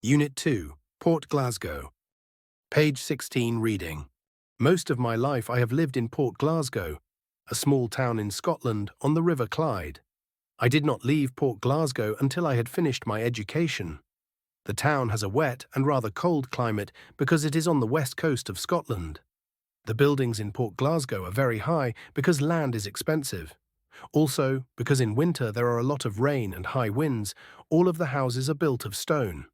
Unit 2, Port Glasgow. Page 16 reading. Most of my life I have lived in Port Glasgow, a small town in Scotland on the River Clyde. I did not leave Port Glasgow until I had finished my education. The town has a wet and rather cold climate because it is on the west coast of Scotland. The buildings in Port Glasgow are very high because land is expensive. Also, because in winter there are a lot of rain and high winds, all of the houses are built of stone.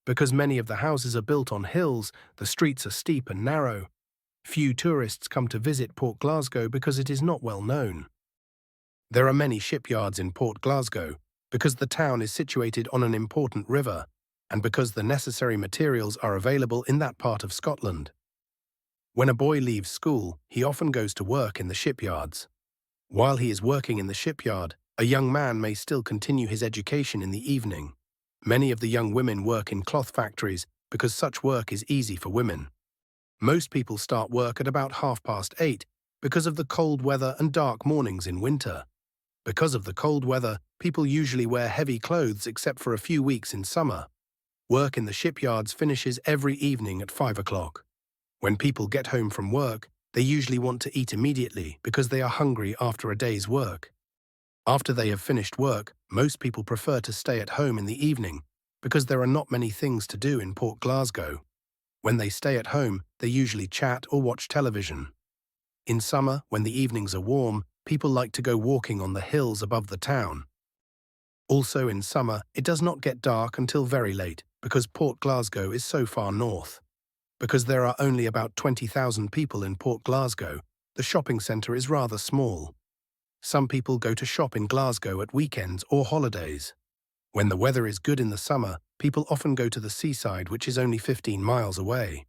Because many of the houses are built on hills, the streets are steep and narrow. Few tourists come to visit Port Glasgow because it is not well known. There are many shipyards in Port Glasgow because the town is situated on an important river and because the necessary materials are available in that part of Scotland. When a boy leaves school, he often goes to work in the shipyards. While he is working in the shipyard, a young man may still continue his education in the evening. Many of the young women work in cloth factories because such work is easy for women. Most people start work at about 8:30 because of the cold weather and dark mornings in winter. Because of the cold weather, people usually wear heavy clothes except for a few weeks in summer. Work in the shipyards finishes every evening at 5 o'clock. When people get home from work, they usually want to eat immediately because they are hungry after a day's work. After they have finished work, most people prefer to stay at home in the evening because there are not many things to do in Port Glasgow. When they stay at home, they usually chat or watch television. In summer, when the evenings are warm, people like to go walking on the hills above the town. Also in summer, it does not get dark until very late because Port Glasgow is so far north. Because there are only about 20,000 people in Port Glasgow, the shopping centre is rather small. Some people go to shop in Glasgow at weekends or holidays. When the weather is good in the summer, people often go to the seaside, which is only 15 miles away.